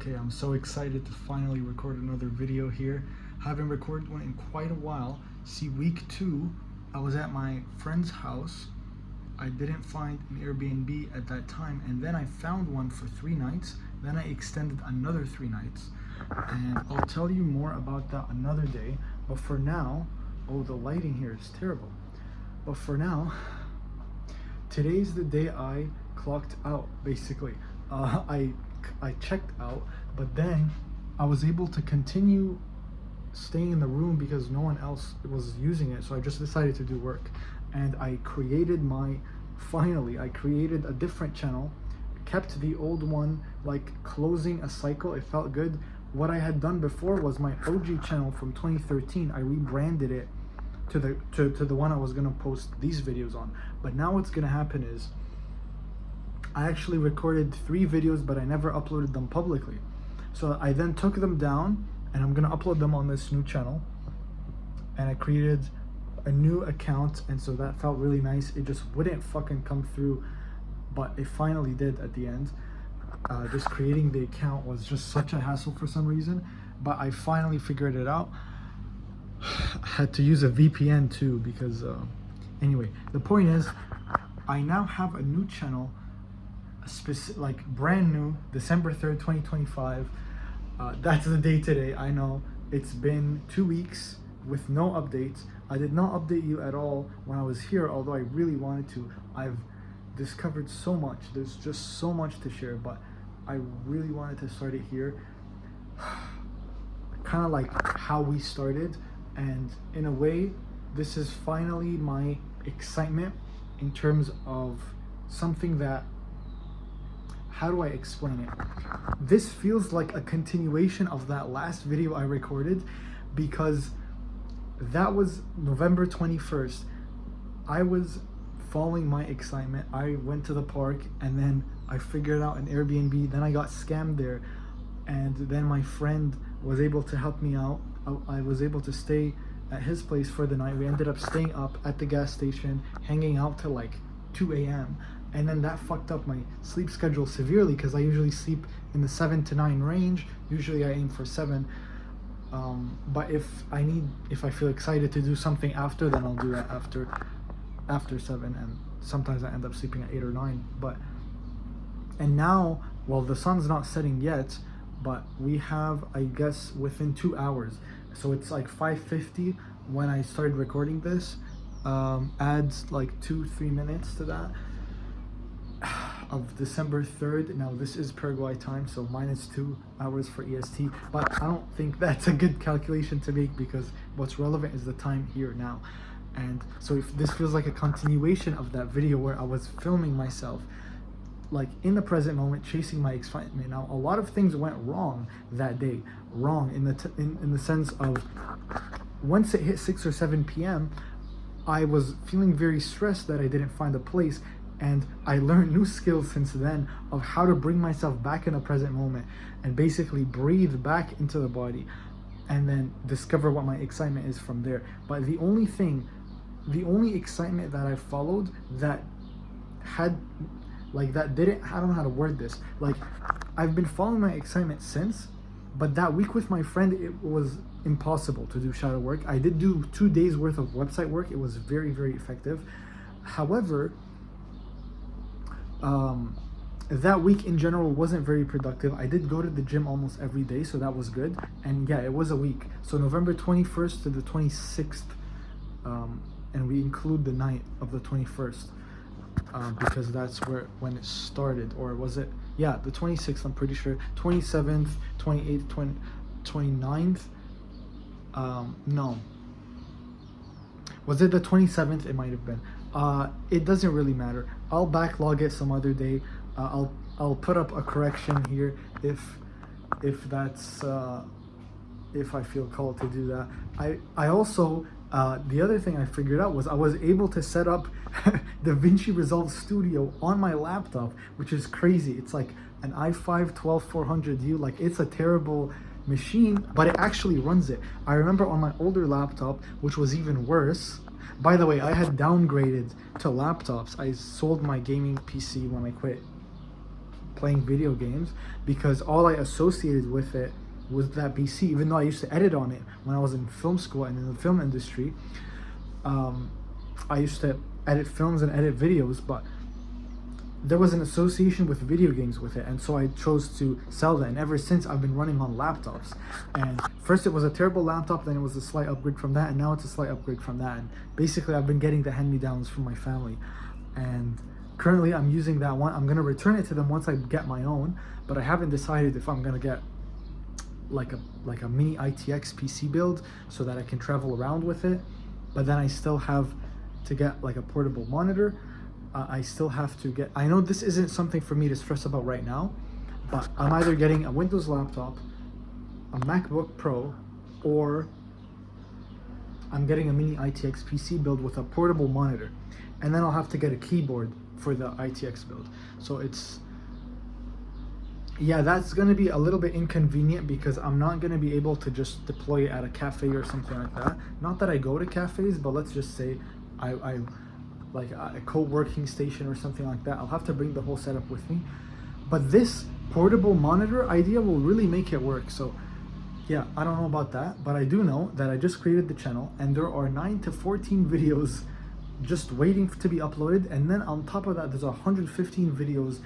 Okay, I'm so excited to finally record another video here. Haven't recorded one in quite a while. See, week 2, I was at my friend's house. I didn't find an Airbnb at that time, and then I found one for 3 nights. Then I extended another 3 nights, and I'll tell you more about that another day. But for now, oh, the lighting here is terrible. But for now, today's the day I clocked out, basically. I checked out, but then I was able to continue staying in the room because no one else was using it, so I just decided to do work. And I created I created a different channel, kept the old one, like closing a cycle. It felt good. What I had done before was my OG channel from 2013. I rebranded it to the one I was gonna post these videos on. But now what's gonna happen is I actually recorded 3 videos, but I never uploaded them publicly. So I then took them down and I'm gonna upload them on this new channel. And I created a new account, and so that felt really nice. It just wouldn't fucking come through, but it finally did at the end. Just creating the account was just such a hassle for some reason, but I finally figured it out. I had to use a VPN too because anyway, the point is I now have a new channel, like brand new, December 3rd, 2025. That's the day today. I know it's been 2 weeks with no updates. I did not update you at all when I was here, although I really wanted to. I've discovered so much. There's just so much to share, but I really wanted to start it here. Kind of like how we started, and in a way, this is finally my excitement in terms of something that, how do I explain it? This feels like a continuation of that last video I recorded, because that was November 21st. I was following my excitement. I went to the park and then I figured out an Airbnb. Then I got scammed there, and then my friend was able to help me out. I was able to stay at his place for the night. We ended up staying up at the gas station, hanging out till like 2 a.m. And then that fucked up my sleep schedule severely because I usually sleep in the 7 to 9 range. Usually I aim for 7. But if I feel excited to do something after, then I'll do it after 7, and sometimes I end up sleeping at 8 or 9. And now, well, the sun's not setting yet, but we have, I guess, within 2 hours. So it's like 5:50 when I started recording this. Adds like 2-3 minutes to that of December 3rd. Now this is Paraguay time, so -2 hours for EST, but I don't think that's a good calculation to make because what's relevant is the time here now. And so if this feels like a continuation of that video where I was filming myself like in the present moment, chasing my excitement. Now a lot of things went wrong that day. Wrong in the sense of, once it hit 6 or 7 p.m. I was feeling very stressed that I didn't find a place, and I learned new skills since then of how to bring myself back in the present moment and basically breathe back into the body and then discover what my excitement is from there. But the only excitement that I followed that had, like, that didn't, I don't know how to word this, like, I've been following my excitement since, but that week with my friend, it was impossible to do shadow work. I did do 2 days worth of website work. It was very, very effective. However, that week in general wasn't very productive. I did go to the gym almost every day, so that was good. And yeah, it was a week. So November 21st to the 26th, and we include the night of the 21st, because that's when it started. Or was it? Yeah, the 26th, I'm pretty sure. 27th, 28th, 29th. No. Was it the 27th? It might have been. It doesn't really matter. I'll backlog it some other day. I'll put up a correction here if that's if I feel called to do that. I also the other thing I figured out was I was able to set up DaVinci Resolve Studio on my laptop, which is crazy. It's like an i5 12400U. Like, it's a terrible machine, but it actually runs it. I remember on my older laptop, which was even worse. By the way, I had downgraded to laptops. I sold my gaming PC when I quit playing video games, because all I associated with it was that PC. Even though I used to edit on it when I was in film school and in the film industry, I used to edit films and edit videos, but there was an association with video games with it, and so I chose to sell that. And ever since, I've been running on laptops. And first it was a terrible laptop, then it was a slight upgrade from that, and now it's a slight upgrade from that. And basically I've been getting the hand-me-downs from my family, and currently I'm using that one. I'm gonna return it to them once I get my own, but I haven't decided if I'm gonna get like a mini ITX PC build so that I can travel around with it. But then I still have to get like a portable monitor. I still have to get, I know this isn't something for me to stress about right now, but I'm either getting a Windows laptop, a MacBook Pro, or I'm getting a mini ITX PC build with a portable monitor. And then I'll have to get a keyboard for the ITX build. So it's, yeah, that's gonna be a little bit inconvenient because I'm not gonna be able to just deploy it at a cafe or something like that. Not that I go to cafes, but let's just say I like a co-working station or something like that. I'll have to bring the whole setup with me. But this portable monitor idea will really make it work. So yeah, I don't know about that, but I do know that I just created the channel and there are 9 to 14 videos just waiting to be uploaded. And then on top of that, there's 115 videos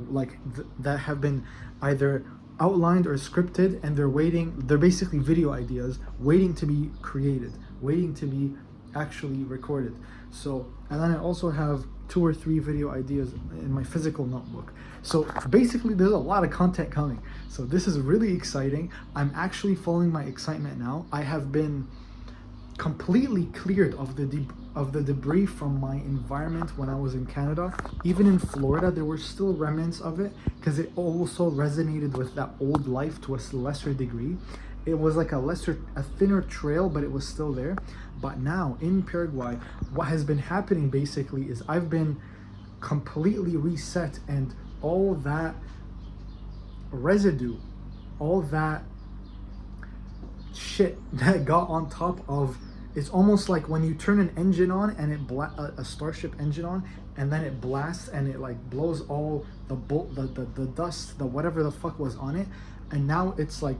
like that have been either outlined or scripted, and they're basically video ideas waiting to be created, waiting to be actually recorded. So, and then I also have 2 or 3 video ideas in my physical notebook. So basically there's a lot of content coming. So this is really exciting. I'm actually following my excitement now. I have been completely cleared of the debris from my environment when I was in Canada. Even in Florida, there were still remnants of it because it also resonated with that old life to a lesser degree. It was like a thinner trail, but it was still there. But now in Paraguay, what has been happening basically is I've been completely reset, and all that residue, all that shit that got on top of, it's almost like when you turn an engine on and it a Starship engine on, and then it blasts and it like blows all the dust, the whatever the fuck was on it, and now it's like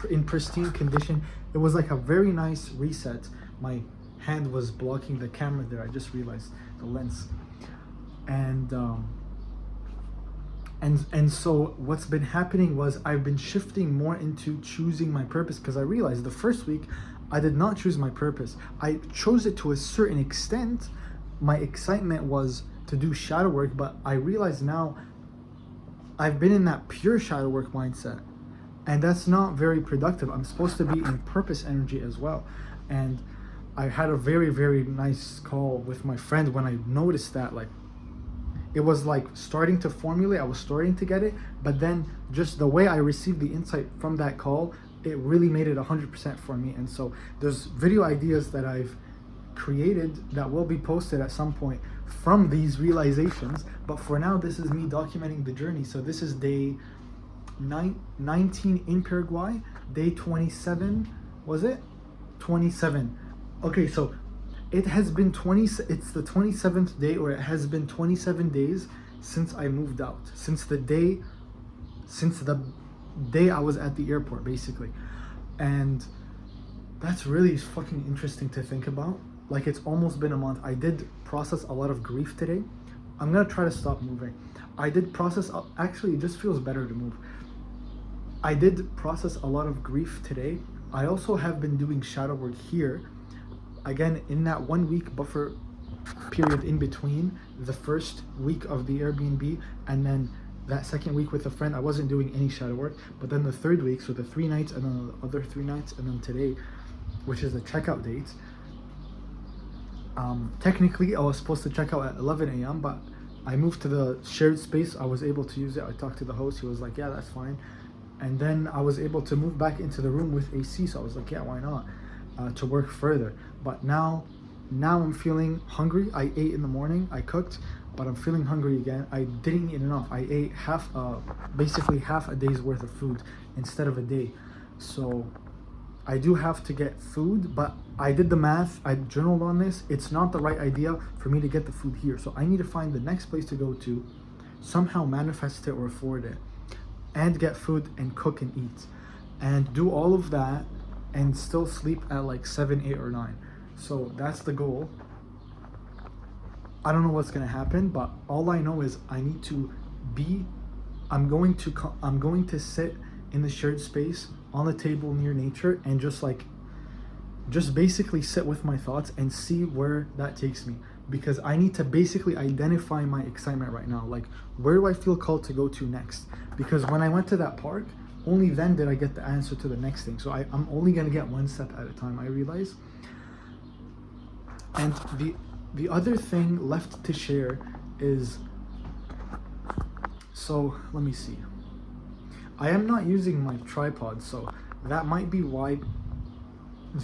in pristine condition. It was like a very nice reset. My hand was blocking the camera there, I just realized, the lens. And so what's been happening was I've been shifting more into choosing my purpose, because I realized the first week I did not choose my purpose. I chose it to a certain extent. My excitement was to do shadow work, but I realize now I've been in that pure shadow work mindset, and that's not very productive. I'm supposed to be in purpose energy as well. And I had a very, very nice call with my friend when I noticed that, like, it was like starting to formulate, I was starting to get it, but then just the way I received the insight from that call, it really made it 100% for me. And so there's video ideas that I've created that will be posted at some point from these realizations, but for now this is me documenting the journey. So this is day 19 in Paraguay, day 27, was it? 27. Okay, so it has been it's the 27th day, or it has been 27 days since I moved out, since the day I was at the airport, basically. And that's really fucking interesting to think about. Like, it's almost been a month. I did process a lot of grief today. I'm gonna try to stop moving. I did process, actually it just feels better to move. I did process a lot of grief today. I also have been doing shadow work here, again in that 1 week buffer period in between the first week of the Airbnb and then that second week with a friend. I wasn't doing any shadow work, but then the third week, so the 3 nights and then the other 3 nights and then today, which is the checkout date, technically I was supposed to check out at 11 a.m. but I moved to the shared space. I was able to use it. I talked to the host, he was like, yeah, that's fine. And then I was able to move back into the room with AC, so I was like, yeah, why not, to work further. But now I'm feeling hungry. I ate in the morning, I cooked, but I'm feeling hungry again. I didn't eat enough. I ate basically half a day's worth of food instead of a day. So I do have to get food, but I did the math, I journaled on this. It's not the right idea for me to get the food here. So I need to find the next place to go to somehow manifest it or afford it, and get food and cook and eat, and do all of that and still sleep at like 7, 8, or 9. So that's the goal. I don't know what's gonna happen, but all I know is I need to be. I'm going to sit in the shared space on the table near nature and just basically sit with my thoughts and see where that takes me, because I need to basically identify my excitement right now. Like, where do I feel called to go to next? Because when I went to that park, only then did I get the answer to the next thing. So I'm only gonna get one step at a time, I realize. And the other thing left to share is, so let me see. I am not using my tripod, so that might be why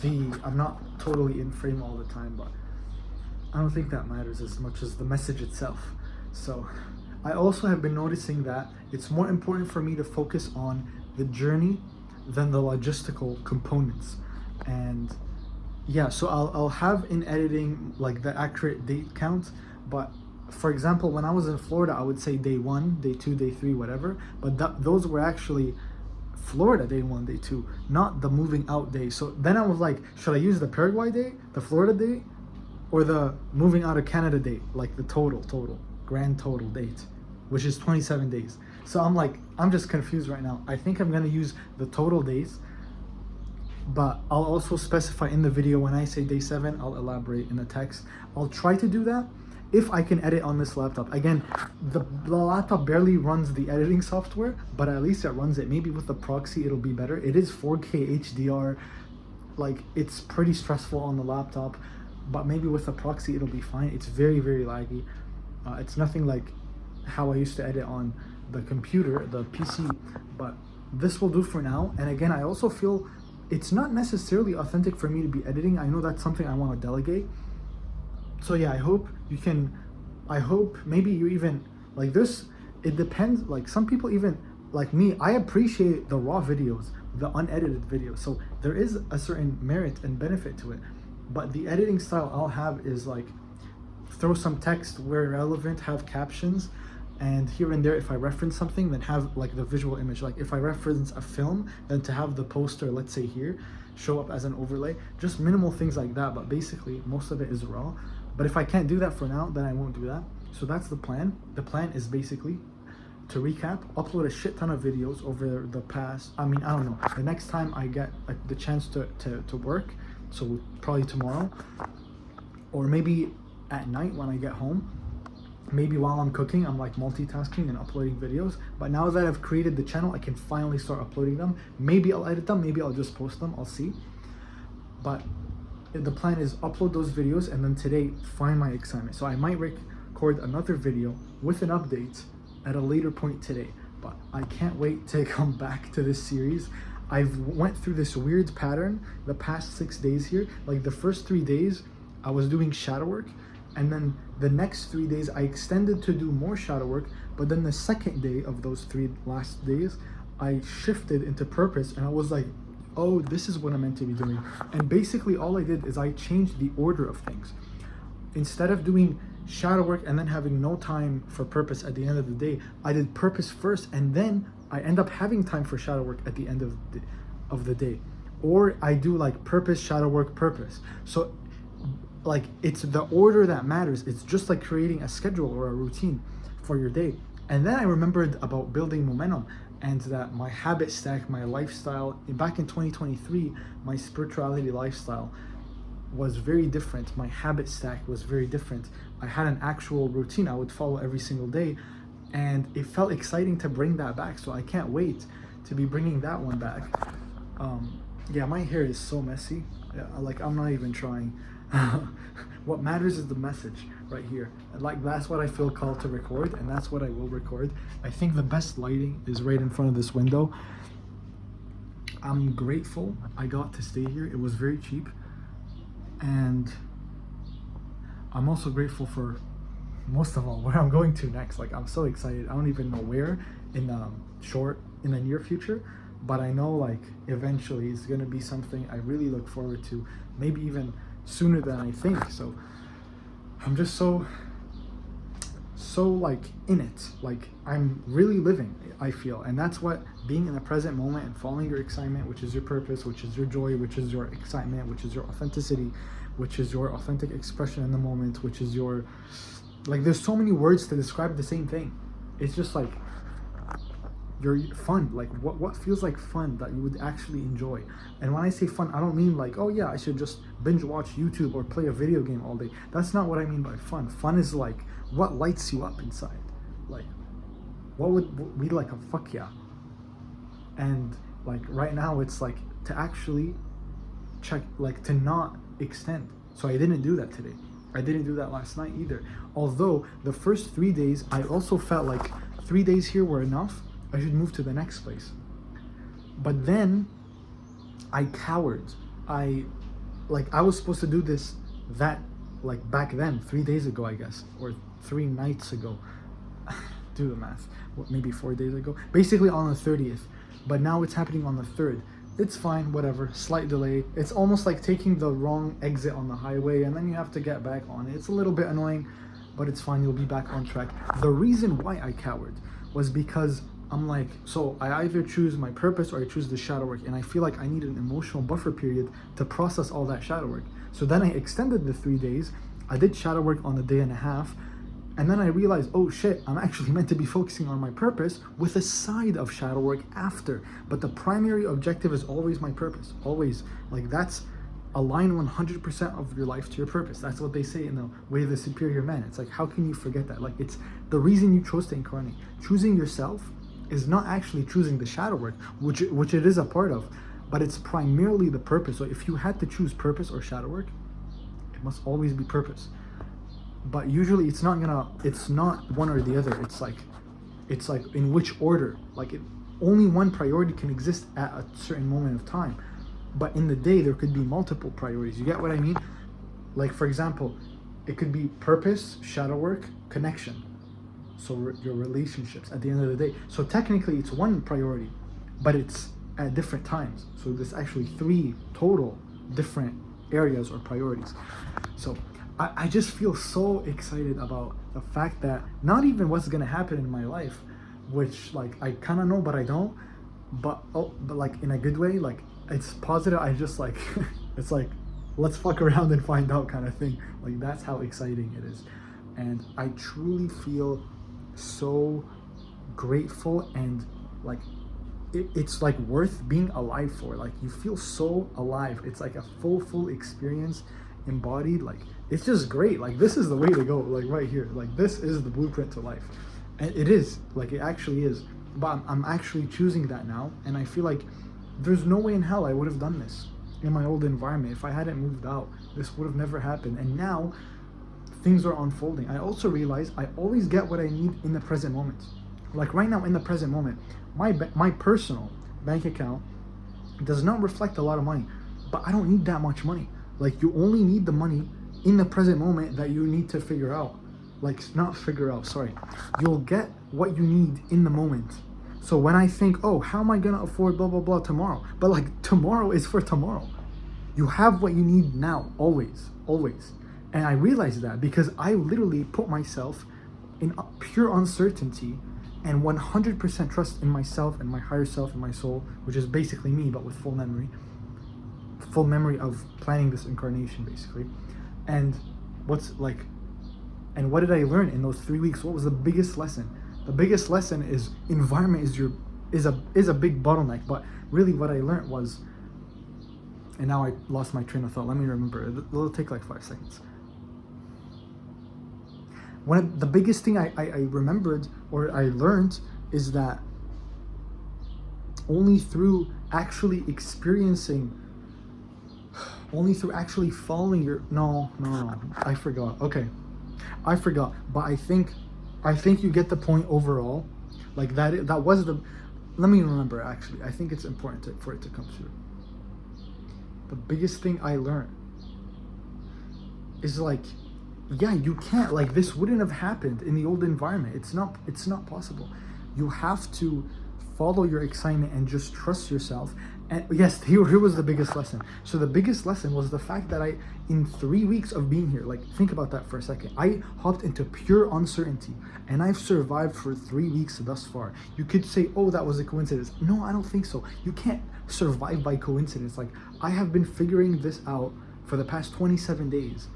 I'm not totally in frame all the time, but I don't think that matters as much as the message itself. So I also have been noticing that it's more important for me to focus on the journey than the logistical components. And yeah, so I'll have in editing like the accurate date count, but for example, when I was in Florida, I would say day 1, day 2, day 3, whatever, but those were actually Florida day 1, day 2, not the moving out day. So then I was like, should I use the Paraguay day, the Florida day, or the moving out of Canada date, like the grand total date, which is 27 days. So I'm just confused right now. I think I'm gonna use the total days, but I'll also specify in the video when I say day 7, I'll elaborate in the text. I'll try to do that if I can edit on this laptop. Again, the laptop barely runs the editing software, but at least it runs it. Maybe with the proxy it'll be better. It is 4K HDR, like it's pretty stressful on the laptop, but maybe with the proxy it'll be fine. It's very, very laggy. It's nothing like how I used to edit on the computer, the PC, but this will do for now. And again, I also feel it's not necessarily authentic for me to be editing. I know that's something I want to delegate. So yeah, I hope maybe you even like this. It depends, like some people, even like me, I appreciate the raw videos, the unedited videos. So there is a certain merit and benefit to it. But the editing style I'll have is like throw some text where relevant, have captions, and here and there if I reference something, then have like the visual image. Like if I reference a film, then to have the poster, let's say here, show up as an overlay. Just minimal things like that, but basically most of it is raw. But if I can't do that for now, then I won't do that. So that's the plan. The plan is basically, to recap, upload a shit ton of videos over the past, I don't know, the next time I get the chance to work, so probably tomorrow, or maybe at night when I get home, maybe while I'm cooking, I'm like multitasking and uploading videos. But now that I've created the channel, I can finally start uploading them. Maybe I'll edit them, maybe I'll just post them, I'll see. But the plan is upload those videos and then today find my excitement. So I might record another video with an update at a later point today, but I can't wait to come back to this series. I've went through this weird pattern the past 6 days here. Like the first 3 days I was doing shadow work, and then the next 3 days I extended to do more shadow work, but then the second day of those 3 last days I shifted into purpose, and I was like, oh, this is what I'm meant to be doing. And basically all I did is I changed the order of things. Instead of doing shadow work and then having no time for purpose at the end of the day, I did purpose first, and then I end up having time for shadow work at the end of the day. Or I do like purpose, shadow work, purpose. So like it's the order that matters. It's just like creating a schedule or a routine for your day. And then I remembered about building momentum, and that my habit stack, my lifestyle, back in 2023, my spirituality lifestyle was very different. My habit stack was very different. I had an actual routine I would follow every single day, and it felt exciting to bring that back. So I can't wait to be bringing that one back. Yeah, my hair is so messy. Yeah, like I'm not even trying. What matters is the message right here. Like that's what I feel called to record, and that's what I will record. I think the best lighting is right in front of this window. I'm grateful I got to stay here. It was very cheap, and I'm also grateful for, most of all, where I'm going to next. Like I'm so excited. I don't even know where in the near future, but I know like eventually it's gonna be something I really look forward to, maybe even sooner than I think. So I'm just so so like in it, like I'm really living, I feel. And that's what being in the present moment and following your excitement, which is your purpose, which is your joy, which is your excitement, which is your authenticity, which is your authentic expression in the moment, which is your, like, there's so many words to describe the same thing. It's just like your fun, like what feels like fun that you would actually enjoy. And when I say fun, I don't mean like, oh yeah, I should just binge watch YouTube or play a video game all day. That's not what I mean by fun. Fun is like what lights you up inside. Like what would be like a fuck yeah. And like right now it's like to actually check, like to not extend. So I didn't do that today. I didn't do that last night either. Although the first 3 days I also felt like 3 days here were enough, I should move to the next place. But then I cowered. I was supposed to do this that like back then, 3 days ago, I guess, or 3 nights ago. Do the math. What, maybe 4 days ago? Basically on the 30th. But now it's happening on the 3rd. It's fine, whatever, slight delay. It's almost like taking the wrong exit on the highway and then you have to get back on it. It's a little bit annoying, but it's fine, you'll be back on track. The reason why I cowered was because I'm like, so I either choose my purpose or I choose the shadow work, and I feel like I need an emotional buffer period to process all that shadow work. So then I extended the 3 days. I did shadow work on the day and a half, and then I realized, oh shit, I'm actually meant to be focusing on my purpose with a side of shadow work after. But the primary objective is always my purpose, always. Like that's align 100% of your life to your purpose. That's what they say in the Way of the Superior Man. It's like, how can you forget that? Like it's the reason you chose to incarnate. Choosing yourself is not actually choosing the shadow work, which it is a part of, but it's primarily the purpose. So if you had to choose purpose or shadow work, it must always be purpose. But usually it's not one or the other. It's like in which order. Like only one priority can exist at a certain moment of time. But in the day there could be multiple priorities. You get what I mean? Like for example, it could be purpose, shadow work, connection. So your relationships at the end of the day. So technically it's one priority, but it's at different times. So there's actually 3 total different areas or priorities. So I just feel so excited about the fact that not even what's gonna happen in my life, which like I kind of know but I don't, but like in a good way, like it's positive. I just like it's like let's fuck around and find out kind of thing. Like that's how exciting it is. And I truly feel so grateful, and like it's like worth being alive for. Like you feel so alive. It's like a full experience embodied. Like it's just great. Like this is the way to go. Like right here, like this is the blueprint to life. And it is, like it actually is. But I'm actually choosing that now, and I feel like there's no way in hell I would have done this in my old environment. If I hadn't moved out, this would have never happened. And now things are unfolding. I also realize I always get what I need in the present moment. Like right now in the present moment, my personal bank account does not reflect a lot of money, but I don't need that much money. Like you only need the money in the present moment that you need to figure out. Like not figure out, sorry. You'll get what you need in the moment. So when I think, oh, how am I gonna afford blah, blah, blah tomorrow? But like tomorrow is for tomorrow. You have what you need now, always, always. And I realized that because I literally put myself in pure uncertainty and 100% trust in myself and my higher self and my soul, which is basically me, but with full memory of planning this incarnation, basically. And what did I learn in those 3 weeks? What was the biggest lesson? The biggest lesson is environment is a big bottleneck. But really what I learned was, and now I lost my train of thought. Let me remember. It'll take like 5 seconds. The biggest thing I remembered or I learned is that only through actually following your no, I forgot. Okay, I forgot. But I think you get the point overall. Like that was the. Let me remember. Actually, I think it's important for it to come through. The biggest thing I learned is like, yeah, you can't, like this wouldn't have happened in the old environment. It's not possible. You have to follow your excitement and just trust yourself. And yes, here was the biggest lesson. So the biggest lesson was the fact that in 3 weeks of being here, like think about that for a second, I hopped into pure uncertainty and I've survived for 3 weeks thus far. You could say, oh, that was a coincidence. No, I don't think so. You can't survive by coincidence. Like, I have been figuring this out for the past 27 days.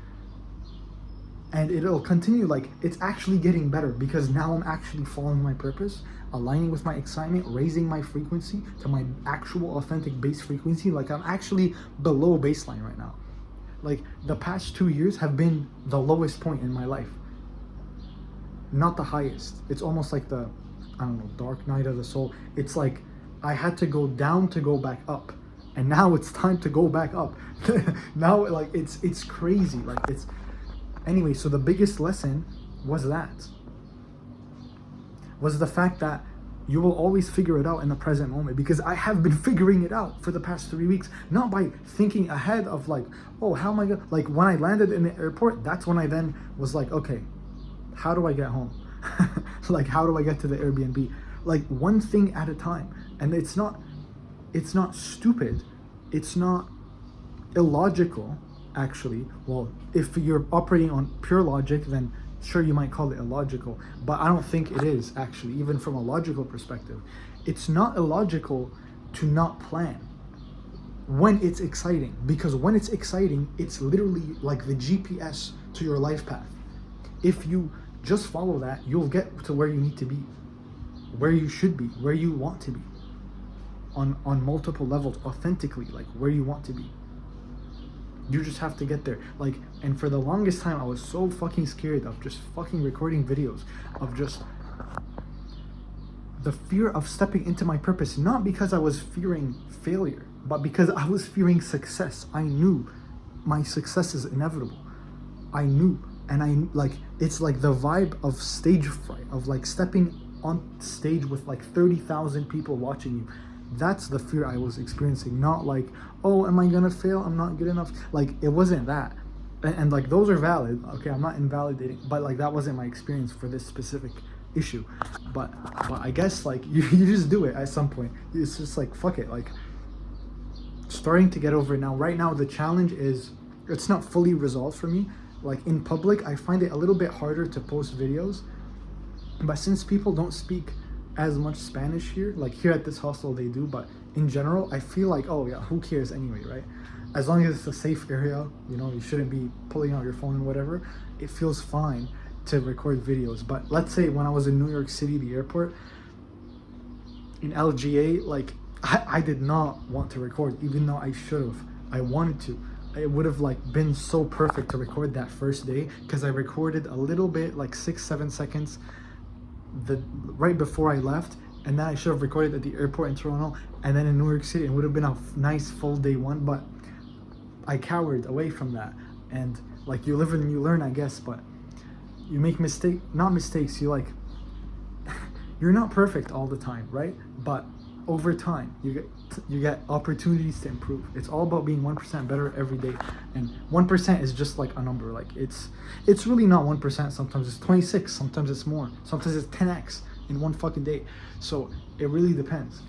And it'll continue. Like, it's actually getting better because now I'm actually following my purpose, aligning with my excitement, raising my frequency to my actual authentic base frequency. Like, I'm actually below baseline right now. Like, the past 2 years have been the lowest point in my life, not the highest. It's almost like the, I don't know, dark night of the soul. It's like I had to go down to go back up, and now it's time to go back up. Now, like, it's crazy. Like, it's anyway. So the biggest lesson was the fact that you will always figure it out in the present moment, because I have been figuring it out for the past 3 weeks, not by thinking ahead of like, oh, how am I gonna, like, when I landed in the airport, that's when I then was like, okay, how do I get home? Like, how do I get to the Airbnb? Like, one thing at a time. And it's not stupid, it's not illogical, actually. Well, if you're operating on pure logic, then sure, you might call it illogical, but I don't think it is, actually, even from a logical perspective. It's not illogical to not plan when it's exciting, because when it's exciting, it's literally like the GPS to your life path. If you just follow that, you'll get to where you need to be, where you should be, where you want to be, on multiple levels, authentically, like where you want to be. You just have to get there. Like, and for the longest time, I was so fucking scared of just fucking recording videos, of just the fear of stepping into my purpose, not because I was fearing failure, but because I was fearing success. I knew my success is inevitable. I knew, and it's like the vibe of stage fright, of like stepping on stage with like 30,000 people watching you. That's the fear I was experiencing, not like, oh, am I gonna fail? I'm not good enough. Like, it wasn't that. And like, those are valid. Okay, I'm not invalidating, but like, that wasn't my experience for this specific issue. But I guess like you just do it at some point. It's just like, fuck it. Like, starting to get over it now. Right now, the challenge is, it's not fully resolved for me. Like, in public, I find it a little bit harder to post videos. But since people don't speak as much Spanish here, like here at this hostel they do, but in general, I feel like, oh yeah, who cares anyway, right? As long as it's a safe area, you know, you shouldn't be pulling out your phone and whatever. It feels fine to record videos. But let's say when I was in New York City, the airport, in LGA, like I did not want to record, even though I should have. I wanted to. It would have like been so perfect to record that first day, because I recorded a little bit, like 6-7 seconds right before I left, and then I should have recorded at the airport in Toronto, and then in New York City. It would have been a nice full day one, but I cowered away from that. And like, you live and you learn, I guess, but you make not mistakes, you like you're not perfect all the time, right? But over time, you get opportunities to improve. It's all about being 1% better every day, and 1% is just like a number. Like, it's really not 1%. Sometimes it's 26. Sometimes it's more. Sometimes it's 10x in one fucking day. So it really depends.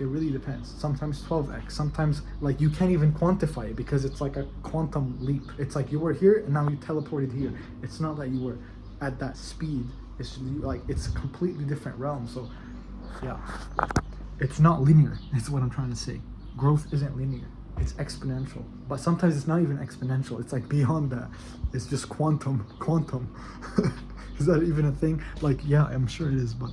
Sometimes 12x. Sometimes like you can't even quantify it, because it's like a quantum leap. It's like you were here and now you teleported here. It's not that you were at that speed. It's like, it's a completely different realm. So yeah. It's not linear, is what I'm trying to say. Growth isn't linear, it's exponential. But sometimes it's not even exponential, it's like beyond that. It's just quantum. Is that even a thing? Like, yeah, I'm sure it is, but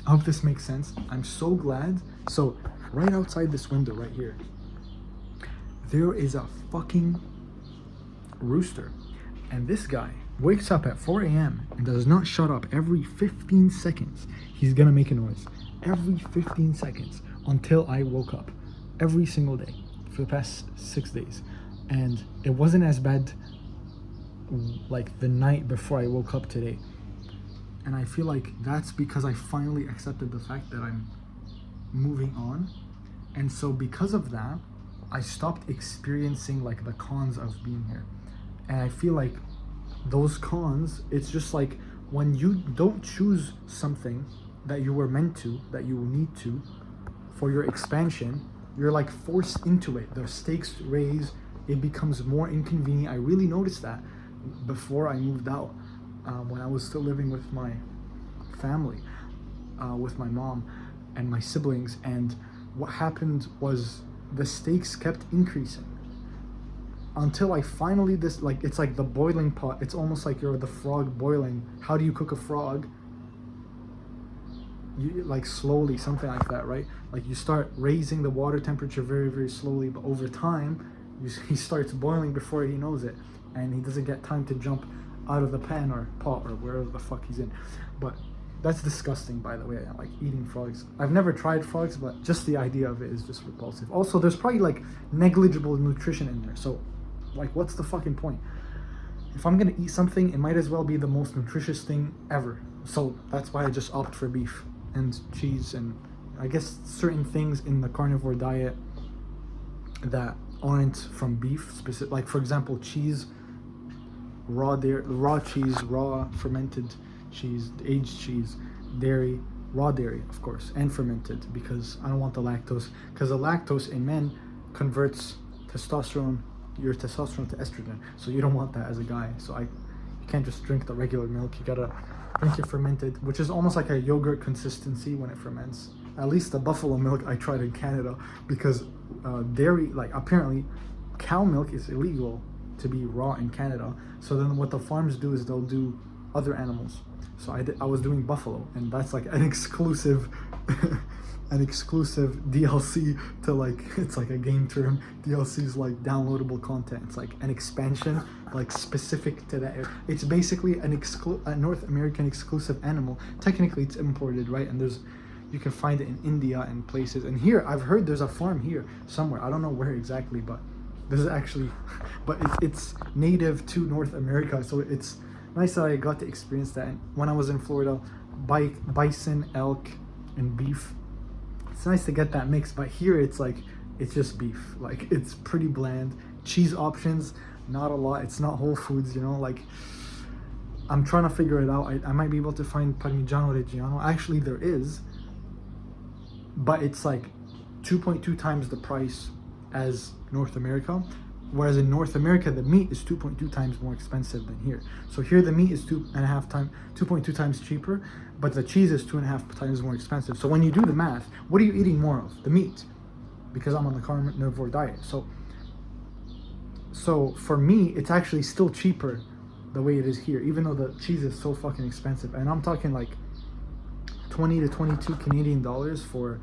I hope this makes sense. I'm so glad. So, right outside this window right here, there is a fucking rooster. And this guy wakes up at 4 a.m. and does not shut up. Every 15 seconds, he's gonna make a noise. Every 15 seconds until I woke up, every single day for the past 6 days. And it wasn't as bad like the night before I woke up today. And I feel like that's because I finally accepted the fact that I'm moving on. And so because of that, I stopped experiencing like the cons of being here. And I feel like those cons, it's just like when you don't choose something that you were meant to, that you need to, for your expansion, you're like forced into it. The stakes raise, it becomes more inconvenient. I really noticed that before I moved out, when I was still living with my family, with my mom and my siblings. And what happened was the stakes kept increasing until I finally, it's like the boiling pot. It's almost like you're the frog boiling. How do you cook a frog? You like slowly, something like that, right? Like you start raising the water temperature very, very slowly, but over time he starts boiling before he knows it, and he doesn't get time to jump out of the pan or pot or wherever the fuck he's in. But that's disgusting, by the way. I like eating frogs. I've never tried frogs, but just the idea of it is just repulsive. Also, there's probably like negligible nutrition in there, so like what's the fucking point? If I'm gonna eat something, it might as well be the most nutritious thing ever. So that's why I just opt for beef and cheese, and I guess certain things in the carnivore diet that aren't from beef specific, like for example cheese, raw cheese, raw fermented cheese, aged cheese, dairy, raw dairy of course, and fermented, because I don't want the lactose, because the lactose in men converts your testosterone to estrogen, so you don't want that as a guy. So you can't just drink the regular milk, you gotta drink it fermented, which is almost like a yogurt consistency when it ferments. At least the buffalo milk I tried in Canada, because dairy, like apparently cow milk is illegal to be raw in Canada. So then what the farms do is they'll do other animals. So I was doing buffalo, and that's like an exclusive an exclusive DLC to, like, it's like a game term. DLC is like downloadable content. It's like an expansion like specific to that area. It's basically a North American exclusive animal. Technically it's imported, right? And you can find it in India and places. And here I've heard there's a farm here somewhere. I don't know where exactly, but this is actually, but it's native to North America. So it's nice that I got to experience that. And when I was in Florida, bison, elk, and beef. It's nice to get that mix, but here it's like, it's just beef. Like, it's pretty bland. Cheese options, not a lot. It's not Whole Foods, you know, like, I'm trying to figure it out. I might be able to find Parmigiano Reggiano. Actually, there is, but it's like 2.2 times the price as North America. Whereas in North America, the meat is 2.2 times more expensive than here. So here the meat is 2.2 times cheaper, but the cheese is 2.5 times more expensive. So when you do the math, what are you eating more of? The meat, because I'm on the carnivore diet. So for me, it's actually still cheaper the way it is here, even though the cheese is so fucking expensive. And I'm talking like 20 to 22 Canadian dollars for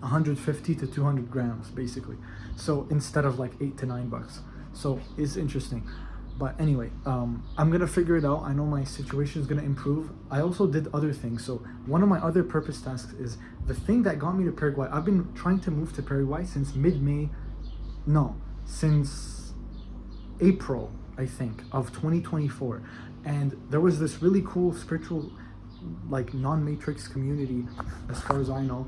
150 to 200 grams, basically. So instead of like $8 to $9. So it's interesting. But anyway, I'm gonna figure it out. I know my situation is gonna improve. I also did other things. So one of my other purpose tasks is the thing that got me to Paraguay. I've been trying to move to Paraguay since since April, I think, of 2024. And there was this really cool spiritual, like, non-matrix community, as far as I know,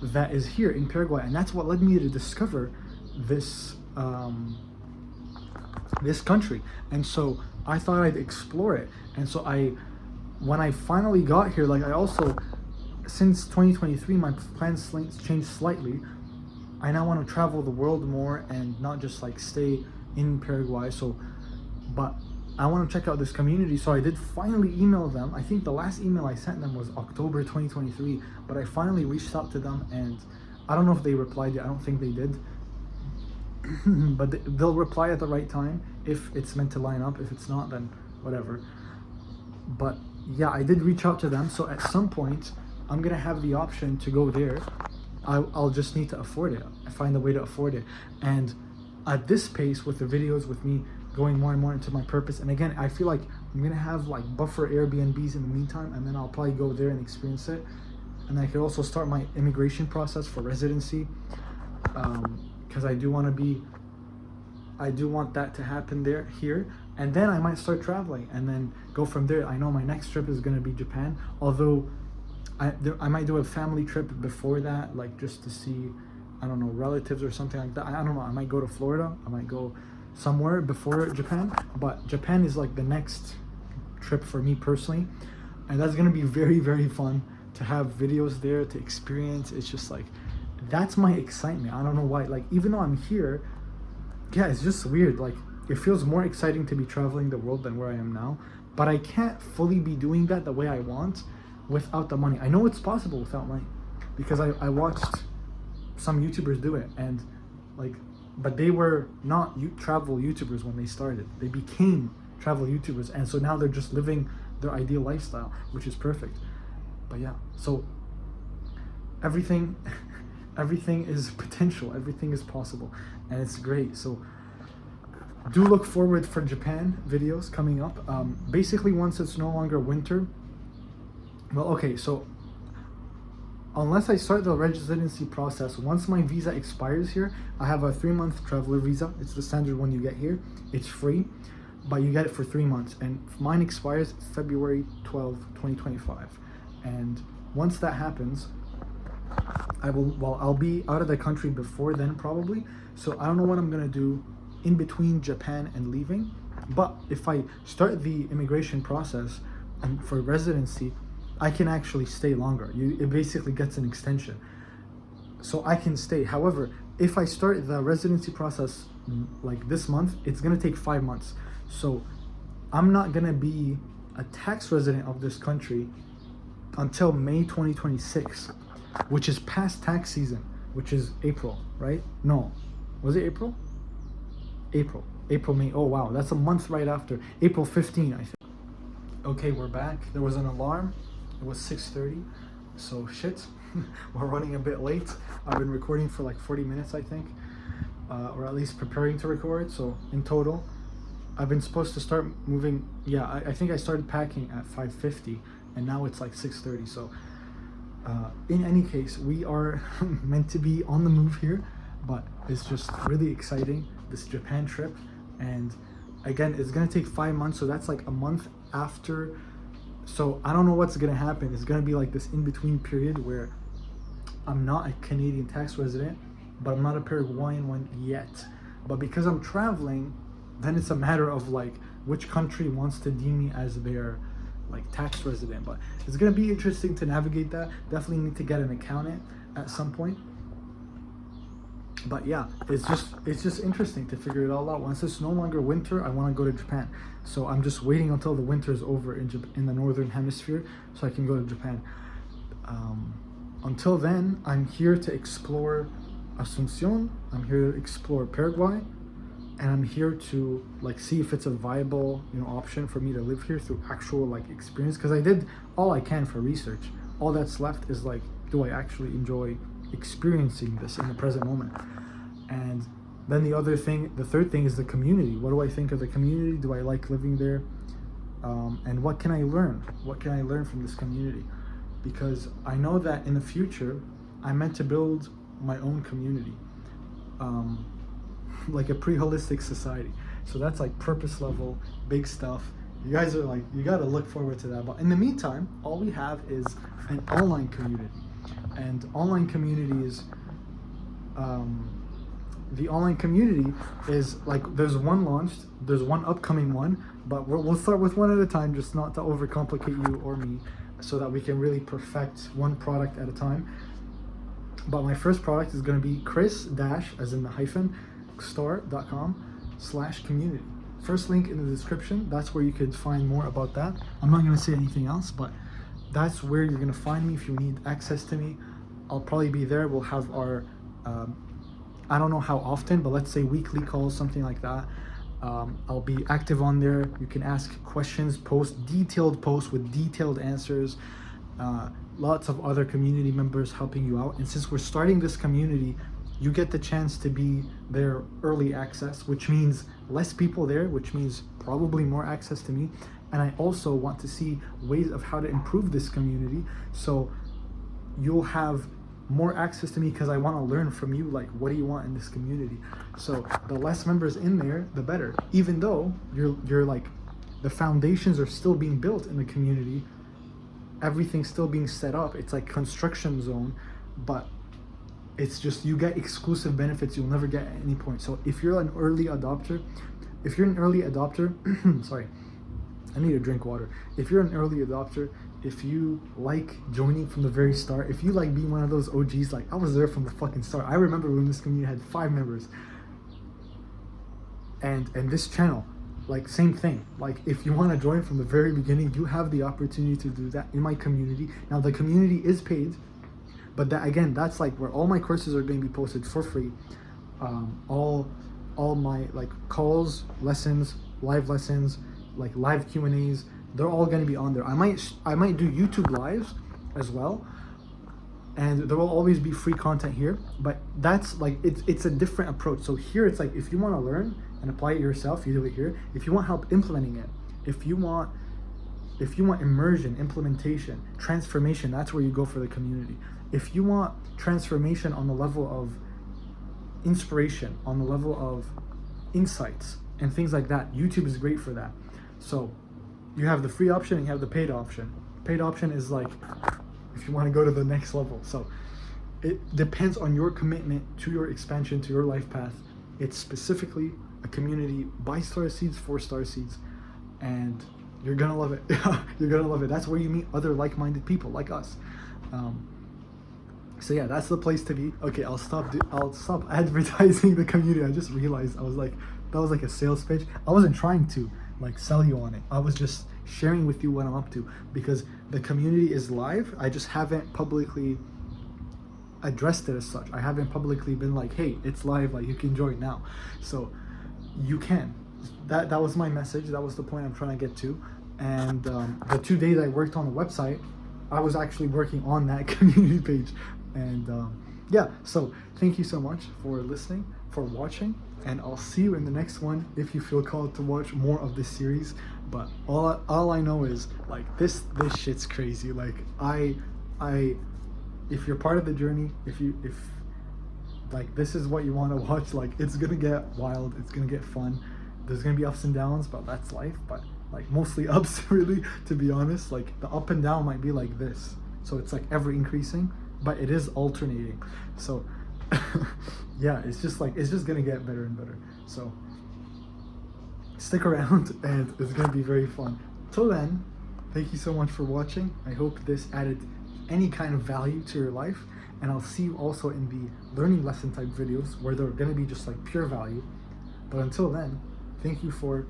that is here in Paraguay. And that's what led me to discover this this country. And so I thought I'd explore it. And so when I finally got here, like, I also, since 2023, my plans changed slightly. I now want to travel the world more and not just like stay in Paraguay. But I want to check out this community. So I did finally email them. I think the last email I sent them was October 2023, but I finally reached out to them, and I don't know if they replied yet. I don't think they did. But they'll reply at the right time if it's meant to line up. If it's not, then whatever. But yeah, I did reach out to them. So at some point, I'm gonna have the option to go there. I'll just need to afford it. I find a way to afford it. And at this pace, with the videos, with me going more and more into my purpose, and again, I feel like I'm gonna have like buffer Airbnbs in the meantime, and then I'll probably go there and experience it. And I could also start my immigration process for residency, because I do want that to happen here, and then I might start traveling and then go from there. I know my next trip is gonna be Japan, although I might do a family trip before that, like just to see, I don't know, relatives or something like that. I don't know, I might go to Florida, I might go somewhere before Japan, but Japan is like the next trip for me personally, and that's gonna be very, very fun to have videos there to experience. It's just like, that's my excitement. I don't know why. Like, even though I'm here, yeah, it's just weird. Like, it feels more exciting to be traveling the world than where I am now, but I can't fully be doing that the way I want without the money. I know it's possible without money, because I watched some YouTubers do it, and like, but they were not travel YouTubers when they started. They became travel YouTubers, and so now they're just living their ideal lifestyle, which is perfect. But yeah, so everything is potential, everything is possible, and it's great. So do look forward for Japan videos coming up. Basically, once it's no longer winter, well, okay, so unless I start the residency process, once my visa expires here, I have a 3-month traveler visa. It's the standard one you get here. It's free, but you get it for 3 months, and mine expires February 12, 2025. And once that happens, I'll be out of the country before then probably. So I don't know what I'm gonna do in between Japan and leaving. But if I start the immigration process and for residency, I can actually stay longer. It basically gets an extension, so I can stay. However, if I start the residency process like this month, it's gonna take 5 months. So I'm not gonna be a tax resident of this country until May 2026, which is past tax season, which is April, right? No, was it April? April, May. Oh wow, that's a month right after. April 15, I think. Okay, we're back. There was an alarm. It was 6:30, so shit, we're running a bit late. I've been recording for like 40 minutes, I think, or at least preparing to record. So in total, I've been supposed to start moving. Yeah, I think I started packing at 5:50, and now it's like 6:30. So in any case, we are meant to be on the move here, but it's just really exciting, this Japan trip. And again, it's gonna take 5 months, so that's like a month after. So I don't know what's gonna happen. It's gonna be like this in-between period where I'm not a Canadian tax resident, but I'm not a Paraguayan one yet. But because I'm traveling, then it's a matter of like which country wants to deem me as their like tax resident. But it's gonna be interesting to navigate that. Definitely need to get an accountant at some point. But yeah, it's just interesting to figure it all out. Once it's no longer winter, I want to go to Japan. So I'm just waiting until the winter is over in the northern hemisphere, so I can go to Japan. Until then, I'm here to explore Asuncion. I'm here to explore Paraguay, and I'm here to like see if it's a viable option for me to live here through actual like experience. Because I did all I can for research. All that's left is like, do I actually enjoy experiencing this in the present moment? And then the third thing is the community. What do I think of the community? Do I like living there? And what can I learn? What can I learn from this community? Because I know that in the future, I'm meant to build my own community, like a pre-holistic society. So that's like purpose level, big stuff. You guys are like, you gotta look forward to that. But in the meantime, all we have is an online community. And online communities, the online community is like, there's one launched, there's one upcoming one, but we'll start with one at a time, just not to overcomplicate you or me, so that we can really perfect one product at a time. But my first product is going to be Chris- as in the hyphen, store.com/community. First link in the description, that's where you could find more about that. I'm not going to say anything else, but that's where you're going to find me if you need access to me. I'll probably be there. We'll have our I don't know how often, but let's say weekly calls, something like that. I'll be active on there. You can ask questions, post detailed posts with detailed answers. Lots of other community members helping you out. And since we're starting this community, you get the chance to be their early access, which means less people there, which means probably more access to me. And I also want to see ways of how to improve this community. So you'll have more access to me because I want to learn from you, like, what do you want in this community? So the less members in there, the better. Even though you're like, the foundations are still being built in the community, everything's still being set up. It's like construction zone, but it's just, you get exclusive benefits you'll never get at any point. So if you're an early adopter, sorry, I need to drink water. If you're an early adopter, if you like joining from the very start, if you like being one of those OGs, like I was there from the fucking start. I remember when this community had 5 members, and this channel, like same thing. Like if you want to join from the very beginning, you have the opportunity to do that in my community. Now the community is paid, but that again, that's like where all my courses are going to be posted for free. All my like calls, lessons, live lessons, like live Q&As, they're all going to be on there. I might do YouTube lives as well, and there will always be free content here, but that's like it's a different approach. So here it's like if you want to learn and apply it yourself, you do it here. If you want help implementing it, if you want immersion, implementation, transformation, that's where you go for the community. If you want transformation on the level of inspiration, on the level of insights and things like that, YouTube is great for that. So you have the free option and you have the paid option. Paid option is like if you want to go to the next level. So it depends on your commitment to your expansion, to your life path. It's specifically a community by star seeds, 4-star seeds, and you're gonna love it. You're gonna love it. That's where you meet other like-minded people like us. So yeah, that's the place to be. Okay, I'll stop advertising the community. I just realized that was like a sales pitch. I wasn't trying to like sell you on it. I was just sharing with you what I'm up to, because the community is live. I just haven't publicly addressed it as such. I haven't publicly been like, hey, it's live, like you can join now. So you can. That was my message. That was the point I'm trying to get to. And the 2 days I worked on the website, I was actually working on that community page. And yeah, so thank you so much for listening, for watching, and I'll see you in the next one if you feel called to watch more of this series. But all I know is like this shit's crazy. Like I if you're part of the journey, if like this is what you want to watch, like it's gonna get wild, it's gonna get fun. There's gonna be ups and downs, but that's life. But like mostly ups, really, to be honest. Like the up and down might be like this, so it's like ever increasing, but it is alternating. So yeah, it's just gonna get better and better. So stick around and it's gonna be very fun. Till then, thank you so much for watching. I hope this added any kind of value to your life, and I'll see you also in the learning lesson type videos where they're gonna be just like pure value. But until then, thank you for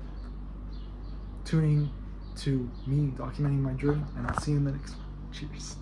tuning to me documenting my journey, and I'll see you in the next one. Cheers.